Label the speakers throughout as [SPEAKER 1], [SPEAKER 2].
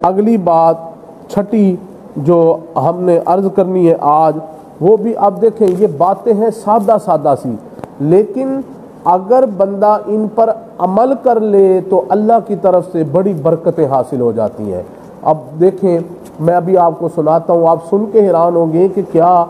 [SPEAKER 1] اگلی بات چھٹی جو ہم نے عرض کرنی ہے آج، وہ بھی آپ دیکھیں یہ باتیں ہیں سادہ سادہ سی، لیکن اگر بندہ ان پر عمل کر لے تو اللہ کی طرف سے بڑی برکتیں حاصل ہو جاتی ہیں۔ اب دیکھیں میں ابھی آپ کو سناتا ہوں، آپ سن کے حیران ہوں گے کہ کیا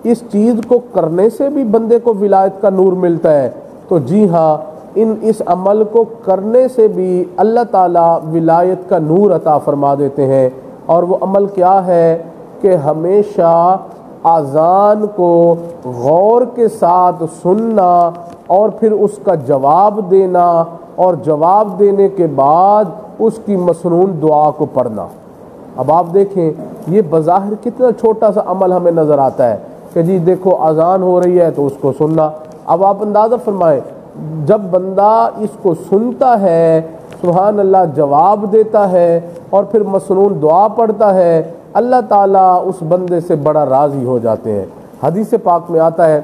[SPEAKER 1] اس چیز کو کرنے سے بھی بندے کو ولایت کا نور ملتا ہے؟ تو جی ہاں، اس عمل کو کرنے سے بھی اللہ تعالیٰ ولایت کا نور عطا فرما دیتے ہیں۔ اور وہ عمل کیا ہے کہ ہمیشہ اذان کو غور کے ساتھ سننا اور پھر اس کا جواب دینا، اور جواب دینے کے بعد اس کی مسنون دعا کو پڑھنا۔ اب آپ دیکھیں یہ بظاہر کتنا چھوٹا سا عمل ہمیں نظر آتا ہے کہ جی دیکھو اذان ہو رہی ہے تو اس کو سننا۔ اب آپ اندازہ فرمائیں جب بندہ اس کو سنتا ہے، سبحان اللہ، جواب دیتا ہے اور پھر مسنون دعا پڑھتا ہے، اللہ تعالیٰ اس بندے سے بڑا راضی ہو جاتے ہیں۔ حدیث پاک میں آتا ہے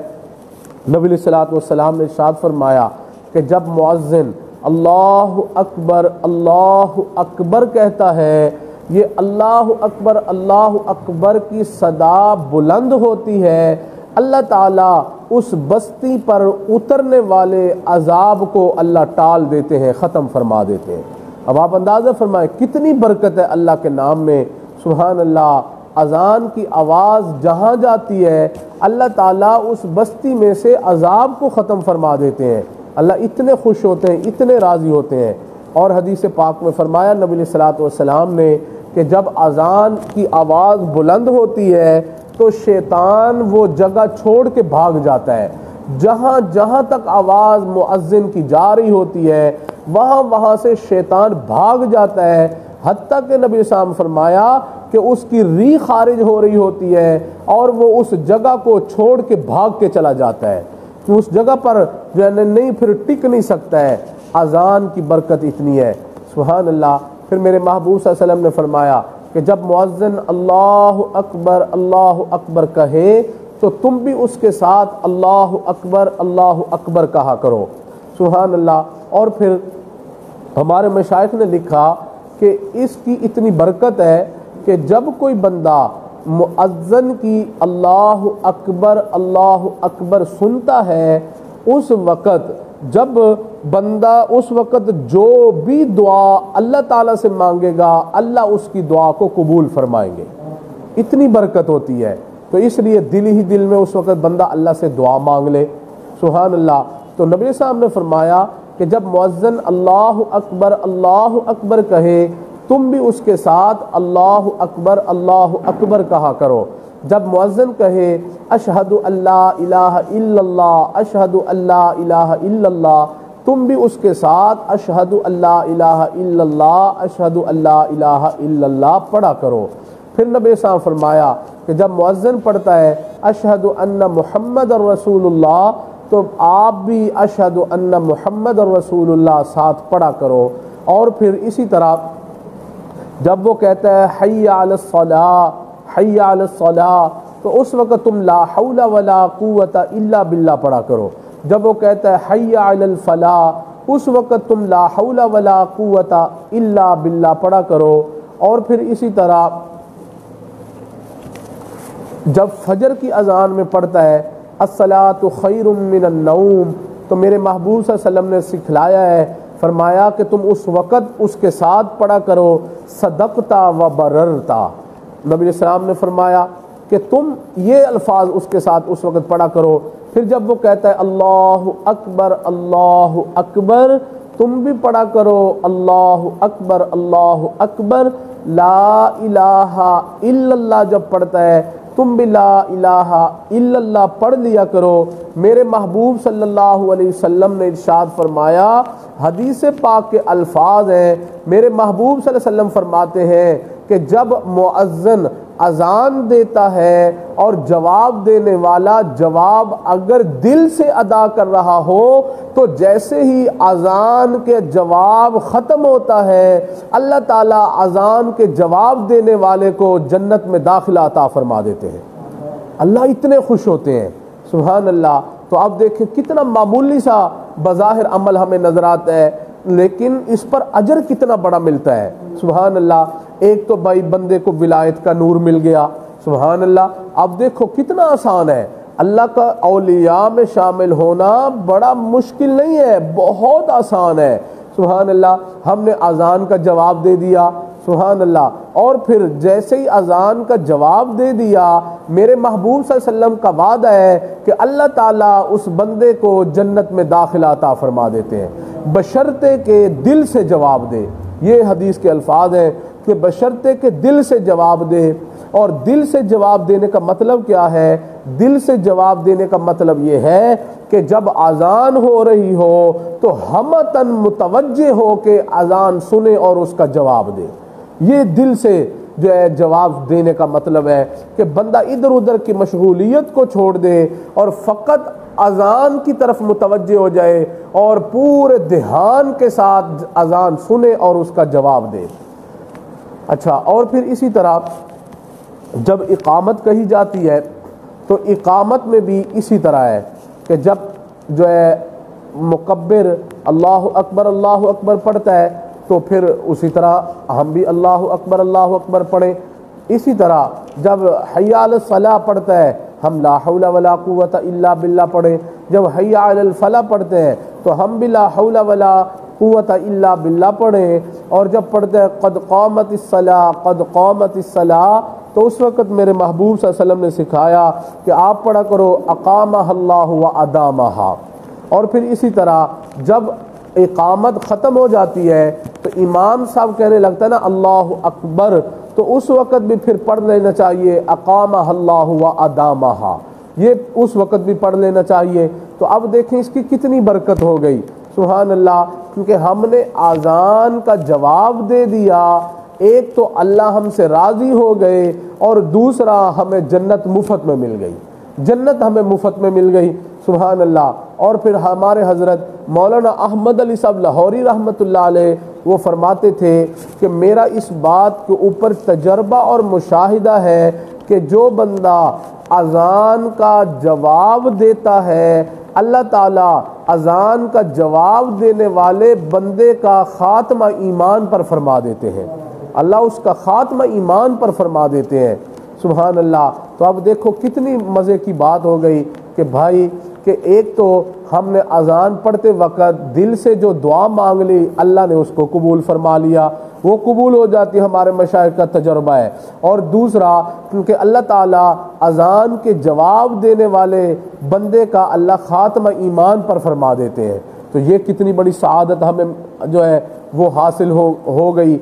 [SPEAKER 1] نبی علیہ الصلوۃ والسلام نے ارشاد فرمایا کہ جب مؤذن اللہ اکبر کہتا ہے، یہ اللہ اکبر کی صدا بلند ہوتی ہے، اللہ تعالیٰ اس بستی پر اترنے والے عذاب کو اللہ ٹال دیتے ہیں، ختم فرما دیتے ہیں۔ اب آپ اندازہ فرمائیں کتنی برکت ہے اللہ کے نام میں، سبحان اللہ۔ اذان کی آواز جہاں جاتی ہے اللہ تعالیٰ اس بستی میں سے عذاب کو ختم فرما دیتے ہیں، اللہ اتنے خوش ہوتے ہیں، اتنے راضی ہوتے ہیں۔ اور حدیث پاک میں فرمایا نبی علیہ الصلوۃ والسلام نے کہ جب اذان کی آواز بلند ہوتی ہے تو شیطان وہ جگہ چھوڑ کے بھاگ جاتا ہے، جہاں جہاں تک آواز مؤذن کی جا رہی ہوتی ہے وہاں سے شیطان بھاگ جاتا ہے، حتیٰ کہ نبی صلی اللہ علیہ وسلم فرمایا کہ اس کی ری خارج ہو رہی ہوتی ہے اور وہ اس جگہ کو چھوڑ کے بھاگ کے چلا جاتا ہے کہ اس جگہ پر جو ہے نہیں پھر ٹک نہیں سکتا ہے۔ اذان کی برکت اتنی ہے، سبحان اللہ۔ پھر میرے محبوب صلی اللہ علیہ وسلم نے فرمایا کہ جب مؤذن اللہ اکبر کہے تو تم بھی اس کے ساتھ اللہ اکبر کہا کرو، سبحان اللہ۔ اور پھر ہمارے مشائخ نے لکھا کہ اس کی اتنی برکت ہے کہ جب کوئی بندہ مؤذن کی اللہ اکبر سنتا ہے، اس وقت جب بندہ اس وقت جو بھی دعا اللہ تعالیٰ سے مانگے گا اللہ اس کی دعا کو قبول فرمائیں گے، اتنی برکت ہوتی ہے۔ تو اس لیے دل ہی دل میں اس وقت بندہ اللہ سے دعا مانگ لے، سبحان اللہ۔ تو نبی صاحب نے فرمایا کہ جب مؤذن اللہ اکبر کہے تم بھی اس کے ساتھ اللہ اکبر کہا کرو۔ جب مؤذن کہے اشہد اللہ الہ الا اللہ اشہد اللہ الہ الا اللہ، تم بھی اس کے ساتھ اشہد اللہ الہ الا اللہ اشہد اللہ الہ الا اللہ پڑھا کرو۔ پھر نبی صاحب فرمایا کہ جب مؤذن پڑھتا ہے اشہد ان محمد رسول اللہ، تو آپ بھی اشہد ان محمد رسول اللہ ساتھ پڑھا کرو۔ اور پھر اسی طرح جب وہ کہتا ہے حی علی الصلاۃ تو اس وقت تم لا حول ولا قوت الا باللہ پڑھا کرو۔ جب وہ کہتا ہے حی علی الفلاح اس وقت تم لا حول ولا قوت الا باللہ پڑھا کرو۔ اور پھر اسی طرح جب فجر کی اذان میں پڑھتا ہے الصلاۃ خیر من النوم، تو میرے محبوب صلی اللہ علیہ وسلم نے سکھلایا ہے، فرمایا کہ تم اس وقت اس کے ساتھ پڑھا کرو صدقتا و بررتا۔ نبی علیہ السلام نے فرمایا کہ تم یہ الفاظ اس کے ساتھ اس وقت پڑھا کرو۔ پھر جب وہ کہتا ہے اللہ اکبر تم بھی پڑھا کرو اللہ اکبر۔ لا الہ الا اللہ جب پڑھتا ہے تم بھی لا الہ الا اللہ پڑھ لیا کرو۔ میرے محبوب صلی اللہ علیہ وسلم نے ارشاد فرمایا، حدیث پاک کے الفاظ ہیں، میرے محبوب صلی اللہ علیہ وسلم فرماتے ہیں کہ جب مؤذن اذان دیتا ہے اور جواب دینے والا جواب اگر دل سے ادا کر رہا ہو تو جیسے ہی اذان کے جواب ختم ہوتا ہے اللہ تعالیٰ اذان کے جواب دینے والے کو جنت میں داخلہ عطا فرما دیتے ہیں۔ اللہ اتنے خوش ہوتے ہیں، سبحان اللہ۔ تو آپ دیکھیں کتنا معمولی سا بظاہر عمل ہمیں نظر آتا ہے، لیکن اس پر اجر کتنا بڑا ملتا ہے، سبحان اللہ۔ ایک تو بھائی بندے کو ولایت کا نور مل گیا، سبحان اللہ۔ اب دیکھو کتنا آسان ہے، اللہ کا اولیاء میں شامل ہونا بڑا مشکل نہیں ہے، بہت آسان ہے، سبحان اللہ۔ ہم نے اذان کا جواب دے دیا، سبحان اللہ، اور پھر جیسے ہی اذان کا جواب دے دیا، میرے محبوب صلی اللہ علیہ وسلم کا وعدہ ہے کہ اللہ تعالیٰ اس بندے کو جنت میں داخلہ عطا فرما دیتے ہیں، بشرطے کہ دل سے جواب دے۔ یہ حدیث کے الفاظ ہیں کہ بشرطے کہ دل سے جواب دے۔ اور دل سے جواب دینے کا مطلب کیا ہے؟ دل سے جواب دینے کا مطلب یہ ہے کہ جب اذان ہو رہی ہو تو ہمتاً متوجہ ہو کے اذان سنے اور اس کا جواب دے۔ یہ دل سے جو ہے جواب دینے کا مطلب ہے کہ بندہ ادھر ادھر کی مشغولیت کو چھوڑ دے اور فقط اذان کی طرف متوجہ ہو جائے اور پورے دھیان کے ساتھ اذان سنے اور اس کا جواب دے۔ اچھا، اور پھر اسی طرح جب اقامت کہی جاتی ہے تو اقامت میں بھی اسی طرح ہے کہ جب جو ہے مکبر اللہ اکبر پڑھتا ہے تو پھر اسی طرح ہم بھی اللہ اکبر پڑھیں۔ اسی طرح جب حی علی الصلاۃ پڑھتا ہے ہم لا حول ولا قوت الا باللہ پڑھیں، جب حی علی الفلاح پڑھتے ہیں تو ہم بھی لا حول ولا قوت الا باللہ پڑھیں، اور جب پڑھتے ہیں قد قامت الصلاۃ تو اس وقت میرے محبوب صلی اللہ علیہ وسلم نے سکھایا کہ آپ پڑھا کرو اقامہ اللہ و ادامہا۔ اور پھر اسی طرح جب اقامت ختم ہو جاتی ہے تو امام صاحب کہنے لگتا ہے نا اللہ اکبر، تو اس وقت بھی پھر پڑھ لینا چاہیے اقامہ اللہ و ادامہا، یہ اس وقت بھی پڑھ لینا چاہیے۔ تو اب دیکھیں اس کی کتنی برکت ہو گئی، سبحان اللہ، کیونکہ ہم نے اذان کا جواب دے دیا، ایک تو اللہ ہم سے راضی ہو گئے اور دوسرا ہمیں جنت مفت میں مل گئی، جنت ہمیں مفت میں مل گئی، سبحان اللہ۔ اور پھر ہمارے حضرت مولانا احمد علی صاحب لاہوری رحمۃ اللہ علیہ وہ فرماتے تھے کہ میرا اس بات کے اوپر تجربہ اور مشاہدہ ہے کہ جو بندہ اذان کا جواب دیتا ہے اللہ تعالیٰ اذان کا جواب دینے والے بندے کا خاتمہ ایمان پر فرما دیتے ہیں، اللہ اس کا خاتمہ ایمان پر فرما دیتے ہیں، سبحان اللہ۔ تو اب دیکھو کتنی مزے کی بات ہو گئی کہ بھائی کہ ایک تو ہم نے اذان پڑھتے وقت دل سے جو دعا مانگ لی اللہ نے اس کو قبول فرما لیا، وہ قبول ہو جاتی، ہمارے مشائخ کا تجربہ ہے۔ اور دوسرا کیونکہ اللہ تعالیٰ اذان کے جواب دینے والے بندے کا اللہ خاتمہ ایمان پر فرما دیتے ہیں، تو یہ کتنی بڑی سعادت ہمیں جو ہے وہ حاصل ہو گئی،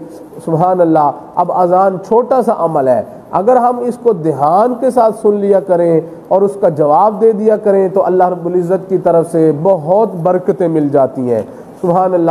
[SPEAKER 1] سبحان اللہ۔ اب اذان چھوٹا سا عمل ہے، اگر ہم اس کو دھیان کے ساتھ سن لیا کریں اور اس کا جواب دے دیا کریں تو اللہ رب العزت کی طرف سے بہت برکتیں مل جاتی ہیں، سبحان اللہ۔